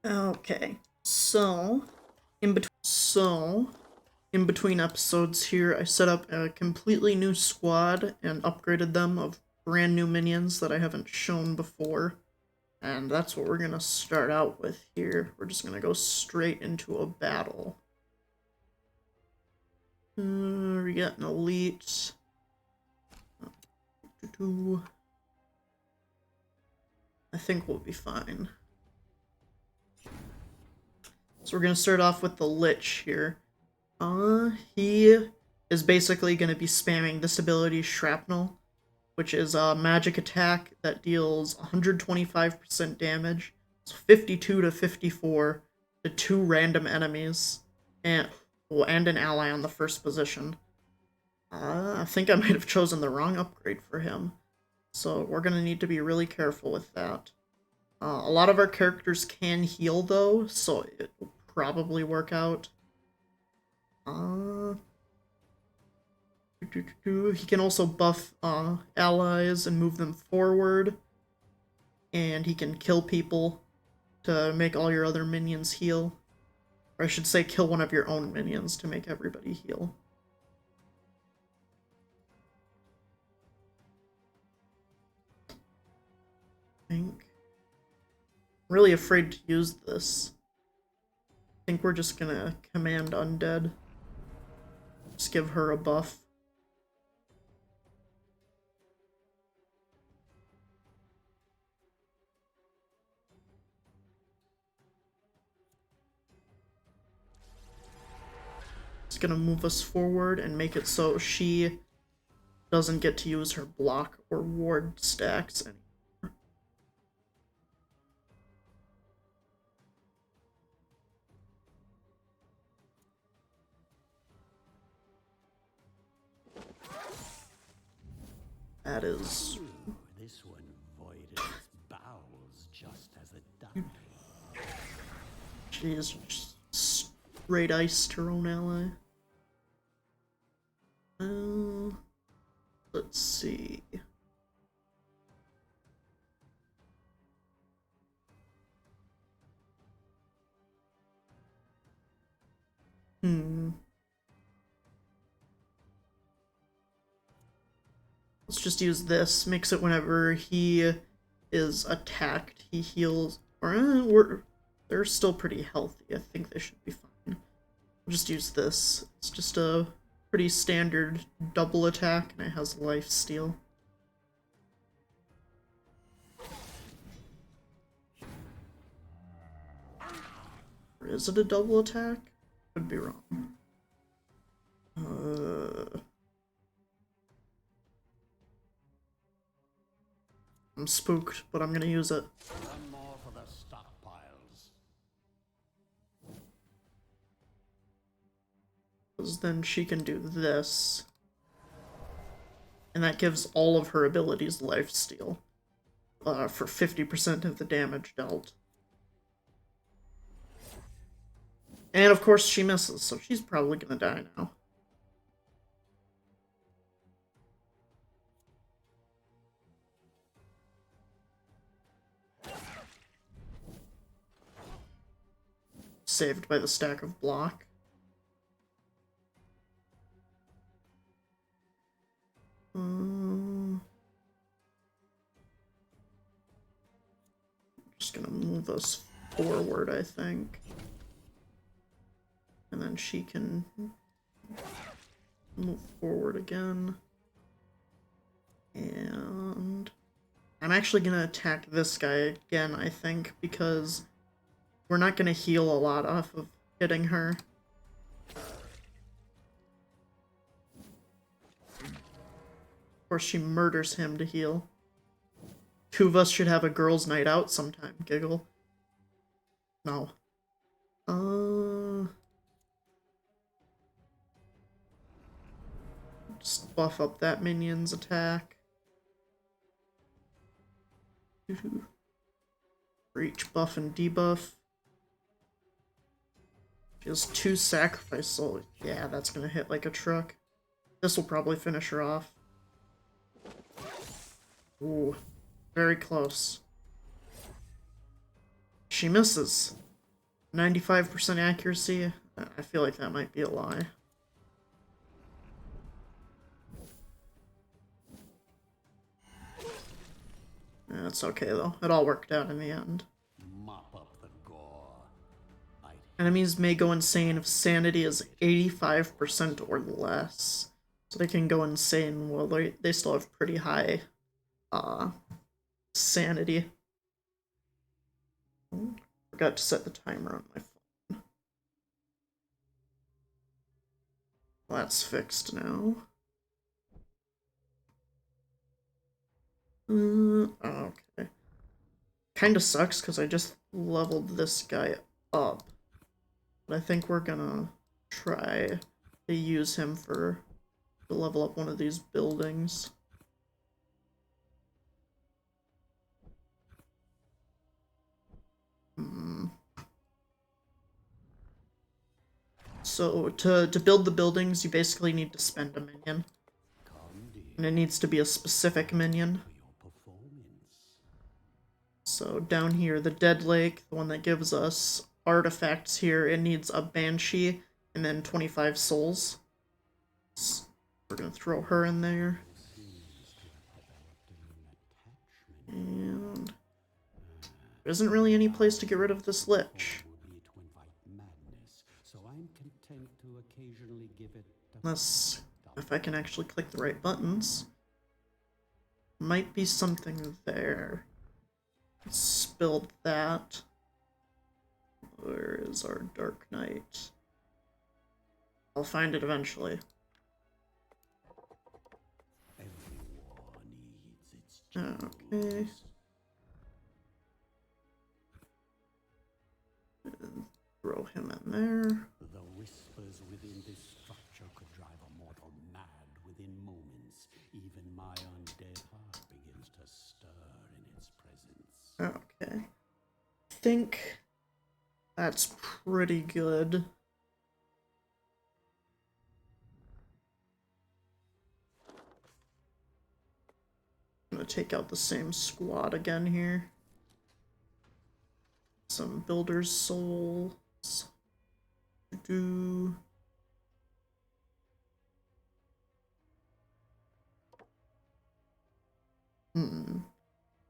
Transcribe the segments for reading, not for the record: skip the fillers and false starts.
Okay, so in between episodes here, I set up a completely new squad and upgraded them of brand new minions that I haven't shown before. And that's what we're gonna start out with here. We're just gonna go straight into a battle. We got an elite. I think we'll be fine. So we're gonna start off with the Lich here. He is basically gonna be spamming this ability, Shrapnel, which is a magic attack that deals 125% damage, so 52 to 54 to two random enemies, and an ally on the first position. I think I might have chosen the wrong upgrade for him, so we're gonna need to be really careful with that. A lot of our characters can heal though, so it will probably work out. He can also buff allies and move them forward, and he can kill people to make all your other minions heal. Or I should say kill one of your own minions to make everybody heal. I think. I'm really afraid to use this. I think we're just gonna command Undead. Just give her a buff. It's gonna move us forward and make it so she doesn't get to use her block or ward stacks anymore. That is. This one voided its bowels just as it died. Jeez, straight iced her own ally. Let's see. Let's just use this. Makes it whenever he is attacked, he heals. Or they're still pretty healthy. I think they should be fine. We'll just use this. It's just a pretty standard double attack, and it has lifesteal. Or is it a double attack? Could be wrong. I'm spooked, but I'm gonna use it. One more for the stockpiles. Because then she can do this. And that gives all of her abilities lifesteal. For 50% of the damage dealt. And of course she misses, so she's probably gonna die now. Saved by the stack of block. Just gonna move us forward, I think. And then she can move forward again. And I'm actually gonna attack this guy again, I think, because we're not gonna heal a lot off of hitting her. Of course, she murders him to heal. Two of us should have a girls' night out sometime, giggle. No. Just buff up that minion's attack. For each buff and debuff. She has 2 sacrifice souls. Yeah, that's gonna hit like a truck. This will probably finish her off. Ooh, very close. She misses. 95% accuracy? I feel like that might be a lie. That's okay though. It all worked out in the end. Mop up the gore. Enemies may go insane if sanity is 85% or less. So they can go insane while they still have pretty high sanity. Oh, forgot to set the timer on my phone. Well, that's fixed now. Okay. Kinda sucks because I just leveled this guy up. But I think we're gonna try to use him to level up one of these buildings. So to build the buildings, you basically need to spend a minion. And it needs to be a specific minion. So down here, the Dead Lake, the one that gives us artifacts here, it needs a Banshee and then 25 souls. So we're gonna throw her in there. And there isn't really any place to get rid of this Lich. Unless, if I can actually click the right buttons. Might be something there. Spilled that. Where is our Dark Knight? I'll find it eventually. Okay. And throw him in there. The whispers within this structure could drive a mortal mad within moments. Even my undead heart begins to stir in its presence. Okay. I think that's pretty good. I'm gonna take out the same squad again here. Some builder's souls.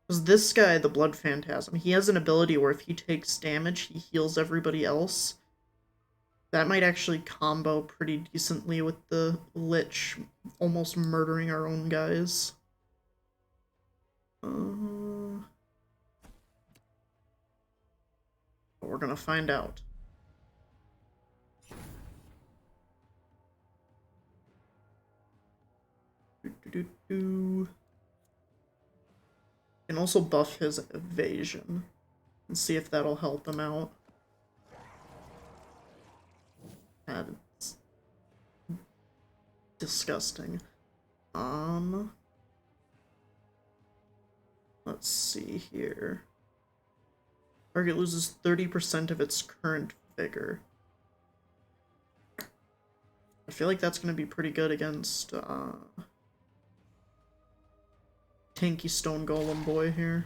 Because this guy, the Blood Phantasm, he has an ability where if he takes damage, he heals everybody else. That might actually combo pretty decently with the Lich almost murdering our own guys. We're gonna find out. And also buff his evasion and see if that'll help him out. That's disgusting. Let's see here. Target loses 30% of its current vigor. I feel like that's gonna be pretty good against tanky stone golem boy here.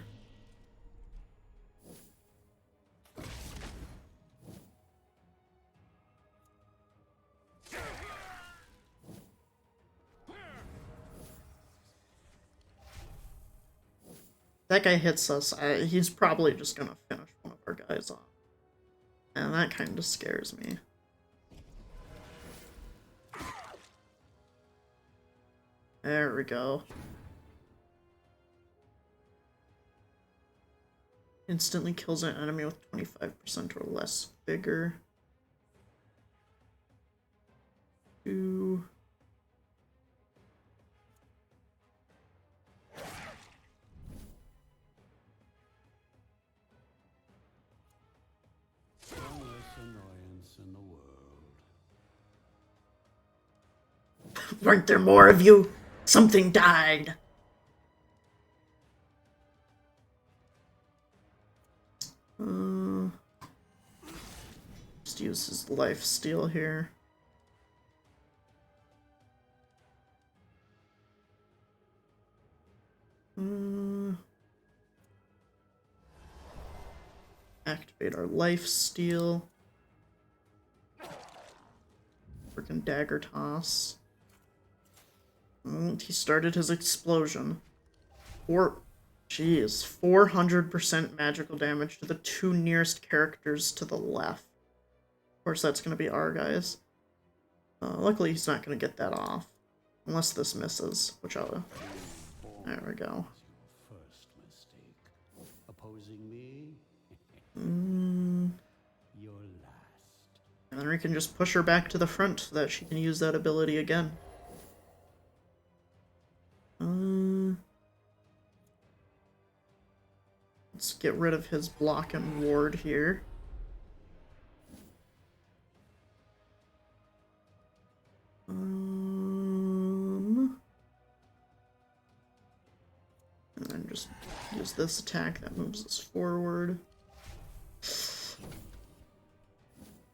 That guy hits us, he's probably just gonna finish one of our guys off. And that kind of scares me. There we go. Instantly kills an enemy with 25% or less vigor. 2. Weren't there more of you? Something died. Just use his life steal here. Activate get our life steal. Freaking dagger toss. And he started his explosion. Jeez, 400% magical damage to the 2 nearest characters to the left. Of course, that's going to be our guys. Luckily, he's not going to get that off. Unless this misses, which I'll... There we go. First mistake. Opposing me? Your last. And then we can just push her back to the front so that she can use that ability again. Let's get rid of his block and ward here. And then just use this attack that moves us forward.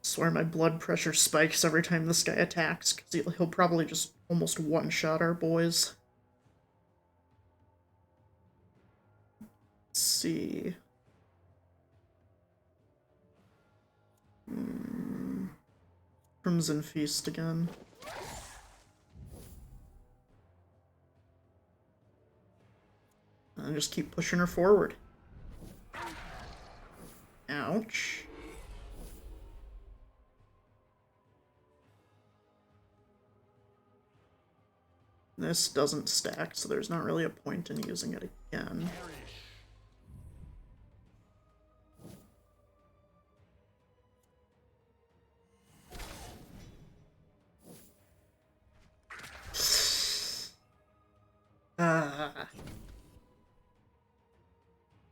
Swear my blood pressure spikes every time this guy attacks, because he'll probably just almost one-shot our boys. Let's see. Crimson Feast again. And just keep pushing her forward. Ouch. This doesn't stack, so there's not really a point in using it again.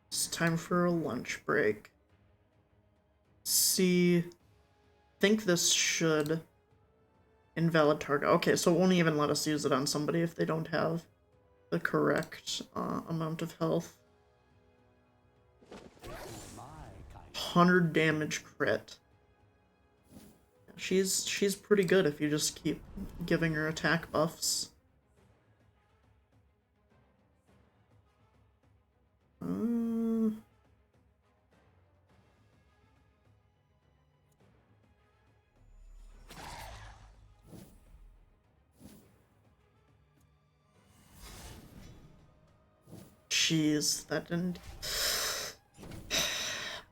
It's time for a lunch break. See, I think this should invalid target. Okay, so it won't even let us use it on somebody if they don't have the correct amount of health. 100 damage crit. She's pretty good if you just keep giving her attack buffs. Jeez, that didn't...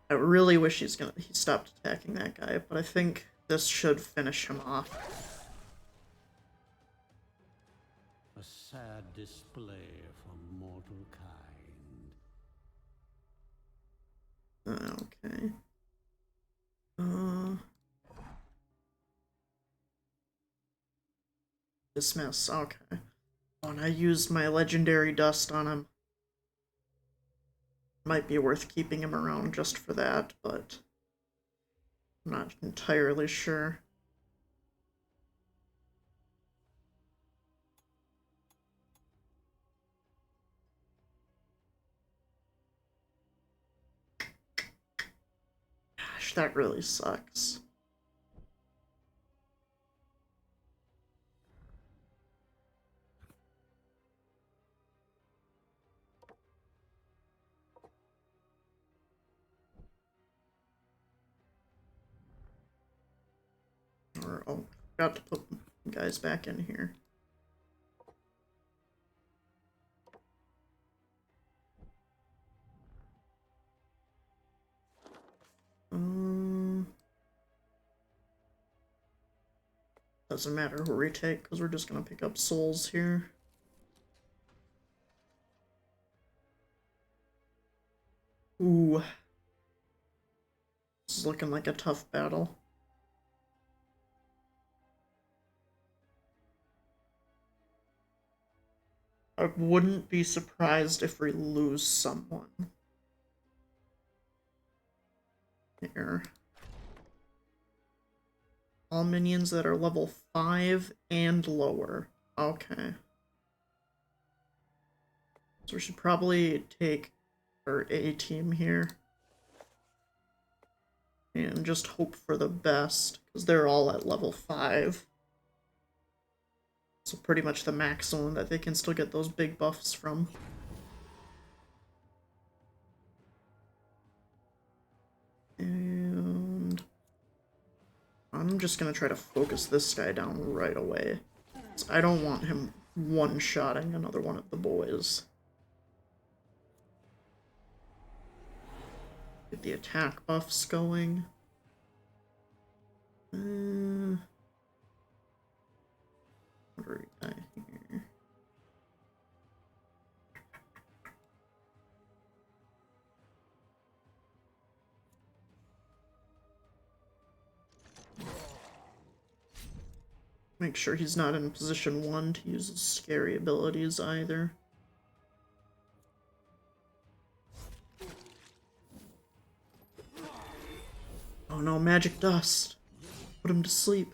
I really wish he stopped attacking that guy, but I think this should finish him off. A sad display for mortal kind. Okay. Dismiss, okay. Oh, and I used my legendary dust on him. Might be worth keeping him around just for that, but I'm not entirely sure. Gosh, that really sucks. Oh, forgot to put guys back in here. Doesn't matter who we take, because we're just gonna pick up souls here. Ooh. This is looking like a tough battle. I wouldn't be surprised if we lose someone. Here. All minions that are level 5 and lower. Okay. So we should probably take our A team here. And just hope for the best, because they're all at level 5. So pretty much the maximum that they can still get those big buffs from. And I'm just gonna try to focus this guy down right away. I don't want him one-shotting another one of the boys. Get the attack buffs going. What do we got here? Make sure he's not in position 1 to use his scary abilities either. Oh no, magic dust. Put him to sleep.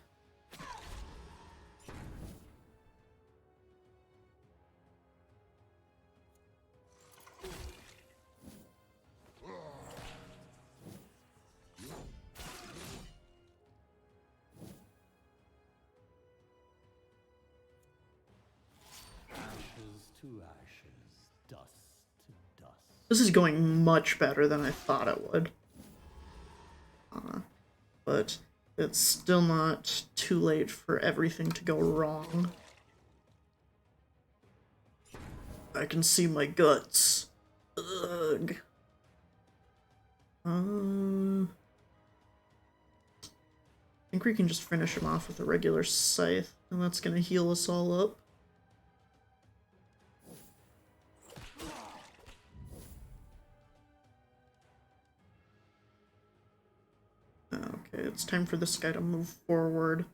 This is going much better than I thought it would. But it's still not too late for everything to go wrong. I can see my guts. Ugh. I think we can just finish him off with a regular scythe, and that's gonna heal us all up. Okay, it's time for this guy to move forward,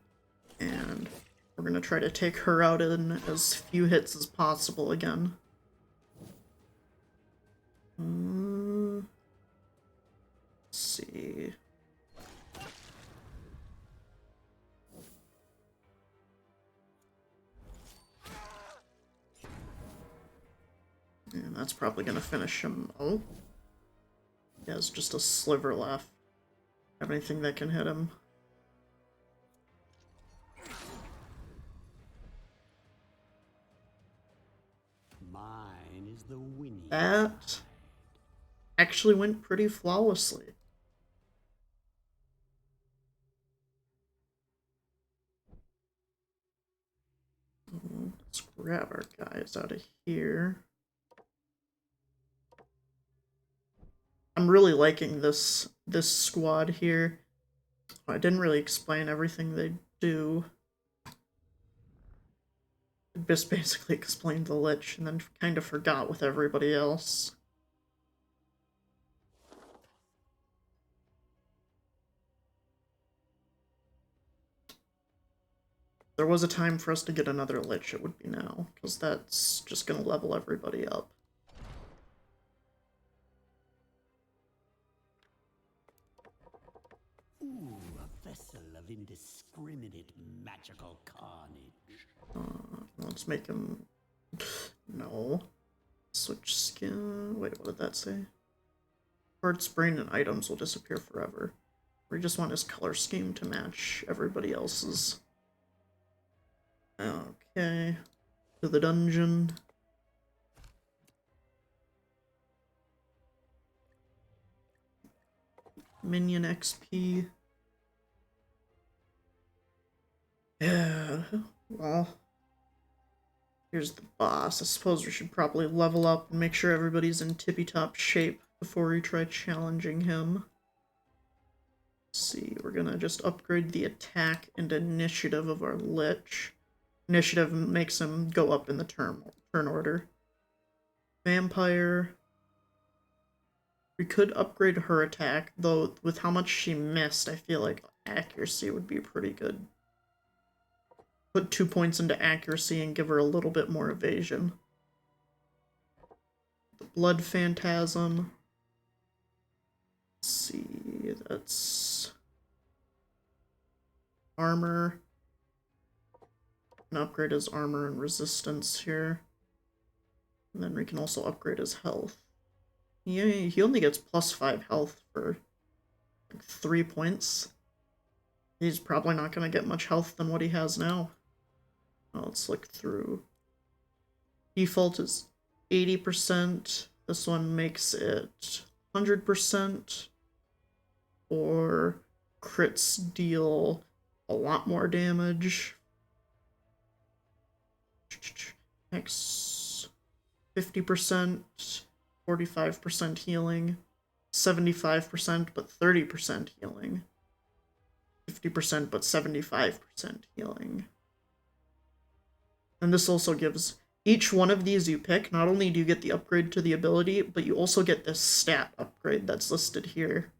and we're gonna try to take her out in as few hits as possible again. Let's see. And that's probably gonna finish him. Oh. He has just a sliver left. Have anything that can hit him? Mine is the winning. That actually went pretty flawlessly. Let's grab our guys out of here. I'm really liking this squad here. I didn't really explain everything they do. I just basically explained the Lich and then kind of forgot with everybody else. If there was a time for us to get another Lich, it would be now, because that's just going to level everybody up. Ooh, a vessel of indiscriminate magical carnage. Let's make him... No. Switch skin... Wait, what did that say? Heart's brain and items will disappear forever. We just want his color scheme to match everybody else's. Okay. To the dungeon. Minion XP. Yeah, well, here's the boss. I suppose we should probably level up and make sure everybody's in tippy-top shape before we try challenging him. Let's see, we're gonna just upgrade the attack and initiative of our Lich. Initiative makes him go up in the turn order. Vampire. We could upgrade her attack, though with how much she missed, I feel like accuracy would be pretty good. Put 2 points into accuracy and give her a little bit more evasion. The Blood Phantasm. Let's see, that's armor. And upgrade his armor and resistance here. And then we can also upgrade his health. Yeah, he only gets +5 health for like 3 points. He's probably not going to get much health than what he has now. Well, let's look through. Default is 80%. This one makes it 100%. Or crits deal a lot more damage. Next, 50%, 45% healing, 75% but 30% healing, 50% but 75% healing. And this also gives each one of these you pick, not only do you get the upgrade to the ability, but you also get this stat upgrade that's listed here.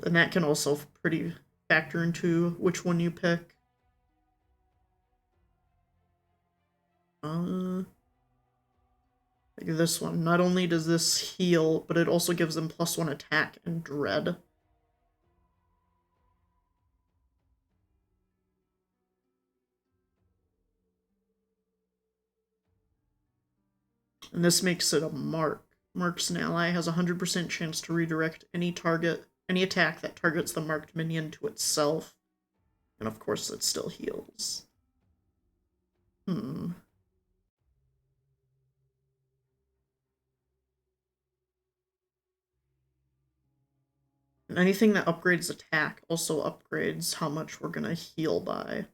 And that can also pretty factor into which one you pick. Like this one. Not only does this heal, but it also gives them +1 attack and dread. And this makes it a mark. Marks an ally has a 100% chance to redirect any attack that targets the marked minion to itself. And of course it still heals. And anything that upgrades attack also upgrades how much we're gonna heal by.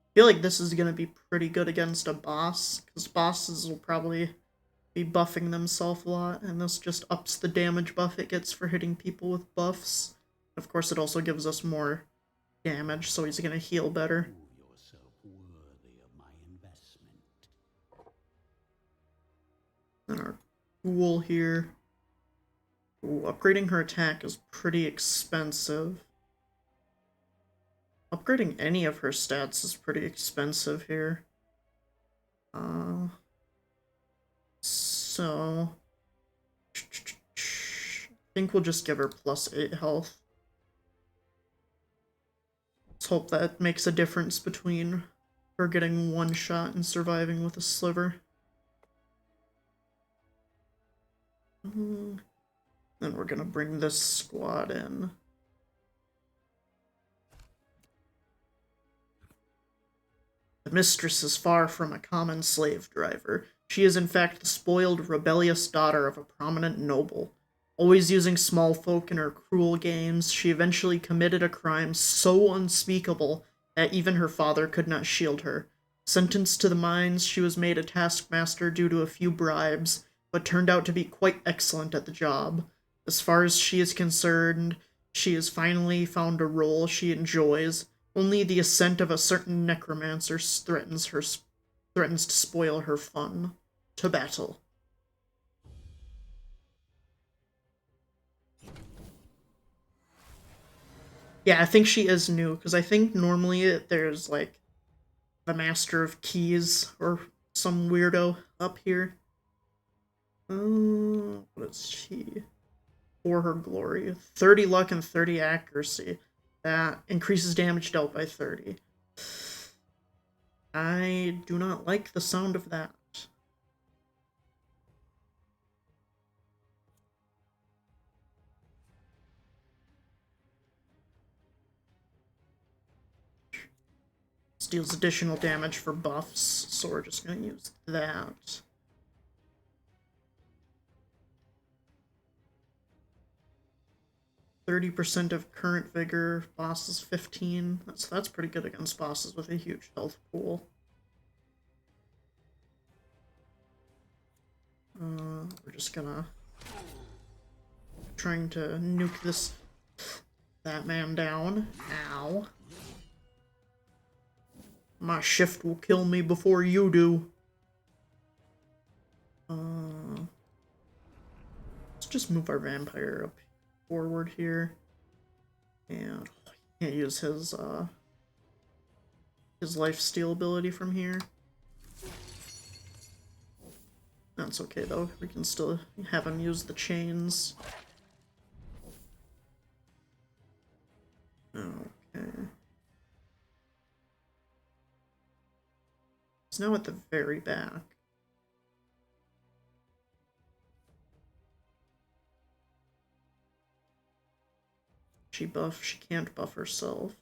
I feel like this is going to be pretty good against a boss, because bosses will probably be buffing themselves a lot, and this just ups the damage buff it gets for hitting people with buffs. Of course, it also gives us more damage, so he's going to heal better. Prove yourself worthy of my investment. And our ghoul here. Ooh, upgrading her attack is pretty expensive. Upgrading any of her stats is pretty expensive here. So I think we'll just give her +8 health. Let's hope that makes a difference between her getting one shot and surviving with a sliver. Then we're gonna bring this squad in. The mistress is far from a common slave driver. She is in fact the spoiled, rebellious daughter of a prominent noble. Always using small folk in her cruel games, she eventually committed a crime so unspeakable that even her father could not shield her. Sentenced to the mines, she was made a taskmaster due to a few bribes, but turned out to be quite excellent at the job. As far as she is concerned, she has finally found a role she enjoys. Only the ascent of a certain necromancer threatens to spoil her fun. To battle. Yeah, I think she is new, because I think normally there's, like, the Master of Keys, or some weirdo up here. What is she? For her glory. 30 luck and 30 accuracy. That increases damage dealt by 30. I do not like the sound of that. This deals additional damage for buffs, so we're just going to use that. %30 of current vigor, bosses 15. That's pretty good against bosses with a huge health pool. We're just gonna trying to nuke that man down. Ow. My shift will kill me before you do. Let's just move our vampire up forward here. And can't use his lifesteal ability from here. That's okay though, we can still have him use the chains. Okay. He's now at the very back. She can't buff herself.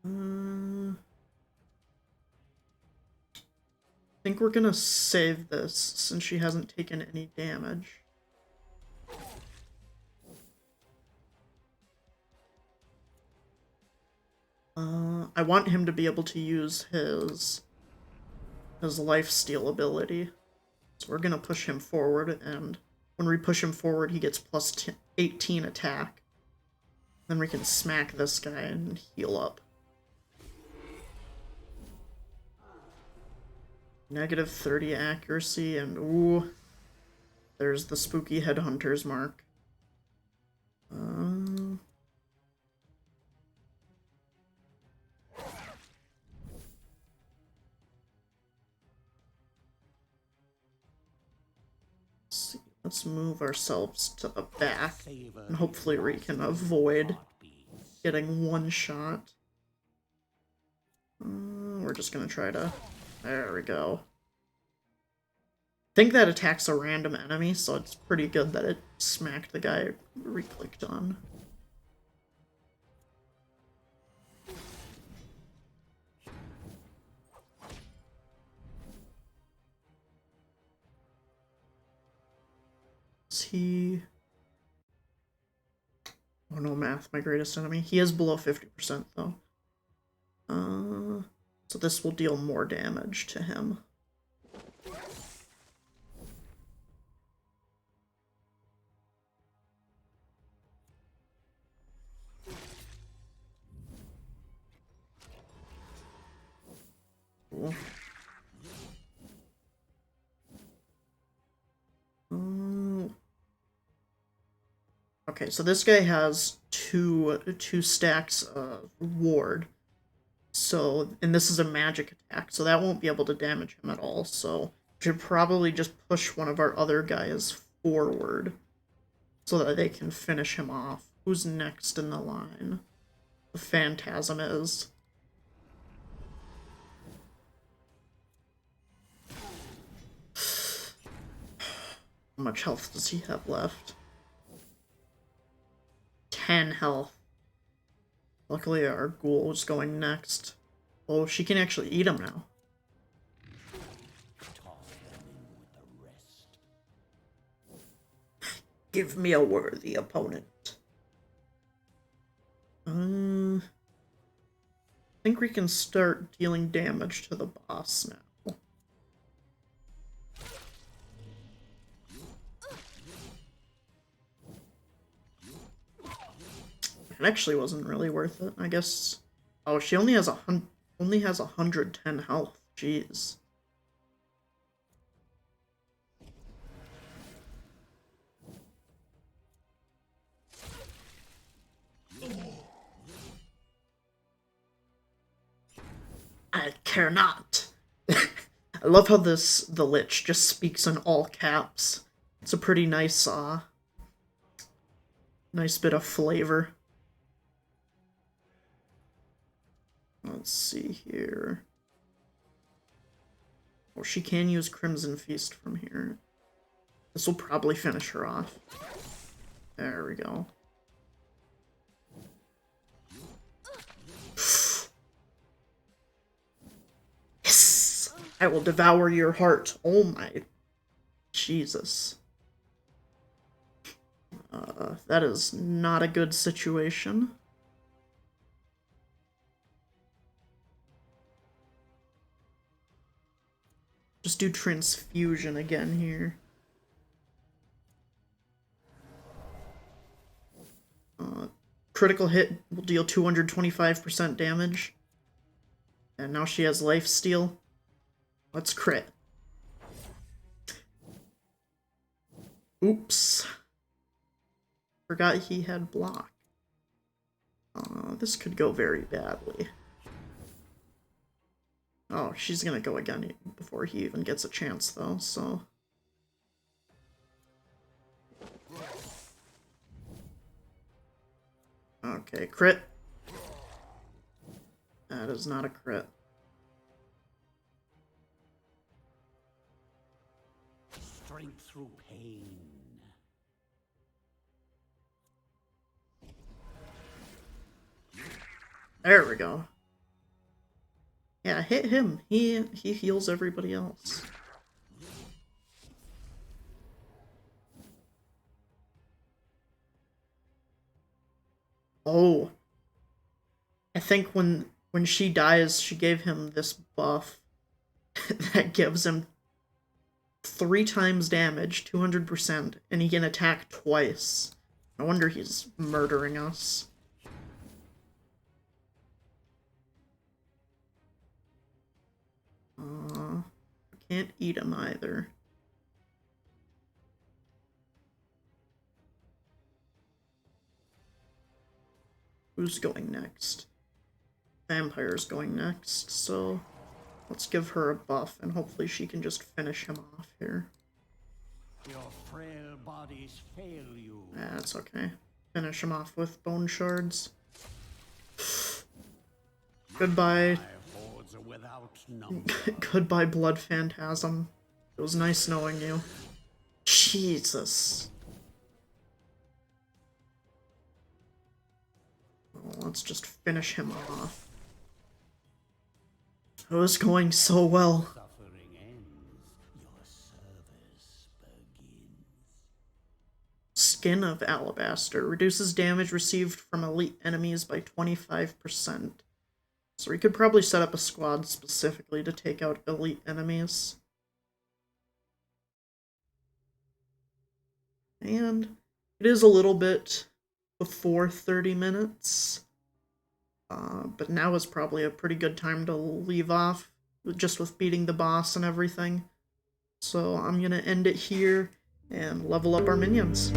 I think we're gonna save this since she hasn't taken any damage. I want him to be able to use his lifesteal ability. So we're gonna push him forward, and when we push him forward, he gets plus 18 attack. Then we can smack this guy and heal up. Negative 30 accuracy, and ooh, there's the spooky headhunter's mark. Let's move ourselves to the back, and hopefully we can avoid getting one shot. We're just gonna try to... There we go. I think that attacks a random enemy, so it's pretty good that it smacked the guy re-clicked on. Is he... Oh no, math, my greatest enemy. He is below 50% though. So this will deal more damage to him. Cool. Okay, so this guy has two stacks of ward. So, and this is a magic attack, so that won't be able to damage him at all. So, we should probably just push one of our other guys forward so that they can finish him off. Who's next in the line? The Phantasm is. How much health does he have left? 10 health. Luckily our ghoul is going next. Oh, she can actually eat him now. Give me a worthy opponent. I think we can start dealing damage to the boss now. It actually wasn't really worth it, I guess. Oh, she only has 110 health. Jeez. I care not. I love how the Lich just speaks in all caps. It's a pretty nice nice bit of flavor. Let's see here. Well, she can use Crimson Feast from here. This will probably finish her off. There we go. Yes! I will devour your heart. Oh my... Jesus. That is not a good situation. Just do transfusion again here. Critical hit will deal 225% damage. And now she has lifesteal. Let's crit. Oops. Forgot he had block. This could go very badly. Oh, she's gonna go again before he even gets a chance, though, so... Okay, crit. That is not a crit. Strength through pain. There we go. Yeah, hit him. He heals everybody else. Oh. I think when she dies, she gave him this buff that gives him 3 times damage, 200%, and he can attack twice. No wonder he's murdering us. Can't eat him either. Who's going next? Vampire's going next, so let's give her a buff, and hopefully she can just finish him off here. Your frail bodies fail you. That's okay. Finish him off with bone shards. Goodbye. My hordes are without number. Goodbye, Blood Phantasm. It was nice knowing you. Jesus. Well, let's just finish him off. It was going so well. Suffering ends, your service begins. Skin of Alabaster. Reduces damage received from elite enemies by 25%. So we could probably set up a squad specifically to take out elite enemies. And it is a little bit before 30 minutes. But now is probably a pretty good time to leave off, just with beating the boss and everything. So I'm gonna end it here and level up our minions.